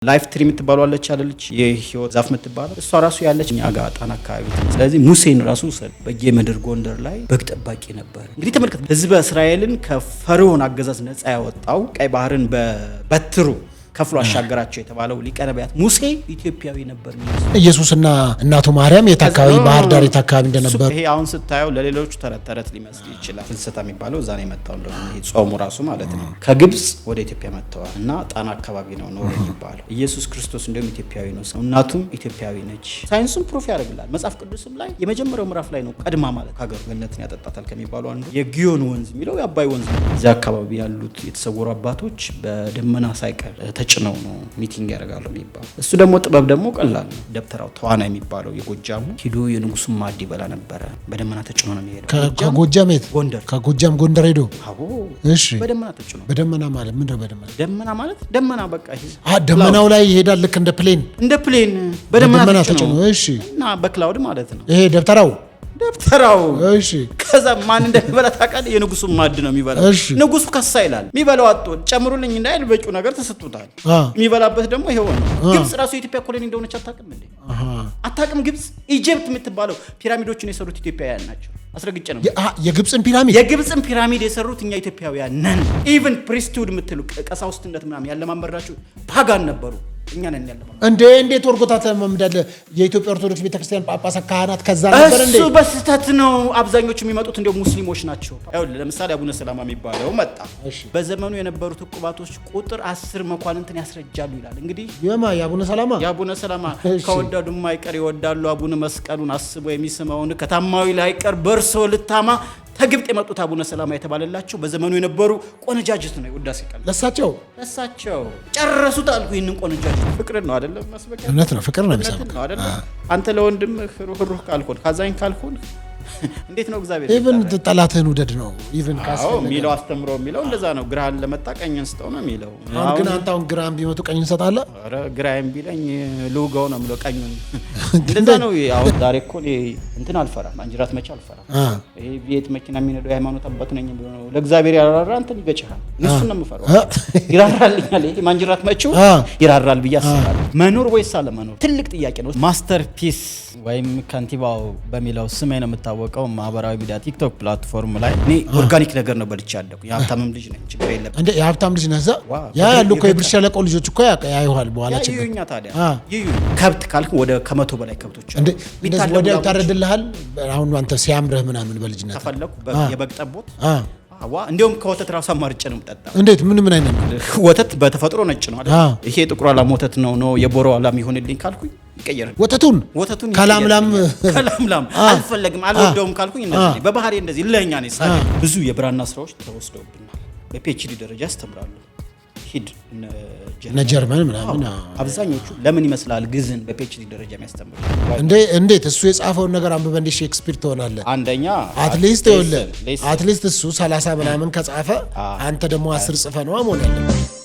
ላይፍ ትሪ የምትባለው አለች አይደለች የህይወት ዛፍ የምትባለው እሷ ራሱ ያለች እኛ ጋር ጣና አካባቢ። ስለዚህ ሙሴን ራሱ በየምድር ጎንደር ላይ በግ ጠባቂ ነበር። እንግዲህ ተመልከት፣ ህዝበ እስራኤልን ከፈርዖን አገዛዝ ነፃ ያወጣው ቀይ ባህርን በበትሩ ከፍሎ አሻገራቸው የተባለው ሊቀ ነቢያት ሙሴ ኢትዮጵያዊ ነበር። ኢየሱስና እናቱ ማርያም የታካቢ ባህር ዳር የታካቢ እንደነበር ይሄ አሁን ስታየው ለሌሎች ተረት ሊመስል ይችላል። ፍልሰታ የሚባለው እዛ ነው የመጣው። እንደውም ይሄ ጾሙ ራሱ ማለት ነው ከግብጽ ወደ ኢትዮጵያ መጥተዋል እና ጣና አካባቢ ነው የሚባለው። ኢየሱስ ክርስቶስ እንደውም ኢትዮጵያዊ ነው፣ እናቱም ኢትዮጵያዊ ነች። ሳይንሱም ፕሩፍ ያደርግላል። መጽሐፍ ቅዱስም ላይ የመጀመሪያው ምዕራፍ ላይ ነው ቀድማ ማለት ሀገሩ ገነትን ያጠጣታል ከሚባሉ አንዱ የጊዮን ወንዝ የሚለው የአባይ ወንዝ ነው። እዚያ አካባቢ ያሉት የተሰወሩ አባቶች በደመና ሳይቀር ተጭነው ነው ሚቲንግ ያደርጋሉ የሚባል። እሱ ደግሞ ጥበብ ደግሞ ቀላል ነው። ደብተራው ተዋና የሚባለው የጎጃሙ ሂዶ የንጉሱን ማዕድ ይበላ ነበረ። በደመና ተጭኖ ነው የሚሄደው። ከጎጃም የት ጎንደር፣ ከጎጃም ጎንደር ሄዶ አዎ፣ እሺ፣ በደመና ተጭኖ። በደመና ማለት ምንድነው? በደመና ደመና ማለት ደመና በቃ ይሄ ደመናው ላይ ይሄዳል። ልክ እንደ ፕሌን በደመና ተጭኖ። እሺ። እና በክላውድ ማለት ነው ይሄ ደብተራው። እሺ። ከዛ ማን እንደሚበላ ታውቃለህ? የንጉሱ ማዕድ ነው የሚበላው። ንጉሱ ከሳ ይላል። የሚበላው አጥቶ ጨምሩልኝ እንዳይል በጩ ነገር ተሰጥቶታል። የሚበላበት ደግሞ ይሄው ነው። ግብጽ ራሱ የኢትዮጵያ ኮሎኒ እንደሆነች አታውቅም እንዴ? አታውቅም? ግብጽ ኢጂፕት የምትባለው ፒራሚዶችን የሰሩት ኢትዮጵያውያን ናቸው። አስረግጬ ነው። የግብጽን ፒራሚድ የሰሩት እኛ ኢትዮጵያውያን ነን። ኢቭን ፕሪስትሁድ የምትሉ ቀሳውስትነት ምናምን ያለማመራችሁ ፓጋን ነበሩ። እኛ ነን ያለማመራችሁ። እንዴት ወርጎታት መምዳለ የኢትዮጵያ ኦርቶዶክስ ቤተክርስቲያን ጳጳሳት ካህናት ከዛ ነበር እንዴ? እሱ በስተት ነው። አብዛኞቹ የሚመጡት እንደው ሙስሊሞች ናቸው። ለምሳሌ አቡነ ሰላማ የሚባለው መጣ። በዘመኑ የነበሩት ዕቁባቶች ቁጥር 10 መኳንንትን ያስረጃሉ ይላል። እንግዲህ የአቡነ ሰላማ ከወደዱ ማይቀር ይወዳሉ። አቡነ መስቀሉን አስቦ የሚስመውን ከታማዊ ላይቀር በርሶ ልታማ ከግብጽ የመጡት አቡነ ሰላማ የተባለላቸው በዘመኑ የነበሩ ቆነጃጅት ነው። ውዳሴ ቃል ለሳቸው ጨረሱት አልኩ። ይሄንን ቆነጃጅት ፍቅር ነው አይደለም? መስበክ እውነት ነው። ፍቅር ነው የሚሰበከው አይደለም? አንተ ለወንድምህ ሩህሩህ ካልሆን ካዛኝ ካልሆን እንዴት ነው እግዚአብሔር? ኢቭን ጠላትህን ውደድ ነው። ኢቭን ሚለው አስተምሮ የሚለው እንደዛ ነው። ግራህን ለመጣ ቀኝን ስጠው ነው የሚለው። ግን አንተ አሁን ግራህን ቢመቱ ቀኝን ሰጣለህ? ኧረ ግራህን ቢለኝ ልውጋው ነው የሚለው ቀኙን። እንደዛ ነው። አሁን ዛሬ እኮ እንትን አልፈራም፣ አንጅራት መቼ አልፈራም። ይሄ ቤት መኪና የሚነዳው የሃይማኖት አባት ነኝ ብሎ ነው ለእግዚአብሔር ያራራ እንትን ይገጭሃል። እሱን ነው የምፈራው። ይራራልኛል። ይሄ ማንጅራት መቼው ይራራል ብዬ አስባለሁ። መኖር ወይስ አለመኖር ትልቅ ጥያቄ ነው። ማስተርፒስ ወይም ከንቲባው በሚለው ስሜ ነው የምታወቀው ማህበራዊ ሚዲያ ቲክቶክ ፕላትፎርም ላይ እኔ ኦርጋኒክ ነገር ነው በልቻ ያለኩ። የሀብታምም ልጅ ነኝ፣ ችግር የለም። እንዴ የሀብታም ልጅ ነህ? ያ ያሉ እኮ የብር ሸለቆ ልጆች እኮ ያዩሃል በኋላ ችግር ይዩኛ። ታዲያ ከብት ካልክ ወደ ከመቶ በላይ ከብቶች እንዴ ወደ ታረድልሃል። አሁን አንተ ሲያምርህ ምናምን በልጅነት ተፈለኩ የበግ ጠቦት እንደውም ከወተት ራሱ አማርጬ ነው የምጠጣው። እንዴት ምን አይነት ወተት በተፈጥሮ ነጭ ነው አይደል? ይሄ ጥቁር አላም ወተት ነው የቦሮ አላም ይሆንልኝ ካልኩኝ ይቀየራል። ወተቱን ከላምላም አልፈለግም አልወደውም ካልኩኝ እንደዚህ በባህሪ እንደዚህ ለኛ ነው ሳይ ብዙ የብራና ስራዎች ተወስደውብኛል። በፒኤችዲ ደረጃ ያስተምራሉ። ሂድ ጀርመን ምናምን አብዛኞቹ ለምን ይመስላል ግዕዝን በፒኤችዲ ደረጃ የሚያስተምሩ? እንዴት እሱ የጻፈውን ነገር አንብበ እንደ ሼክስፒር ትሆናለህ? አንደኛ አትሊስት እሱ 30 ምናምን ከጻፈ አንተ ደግሞ 10 ጽፈ ነው አሞን ያለበት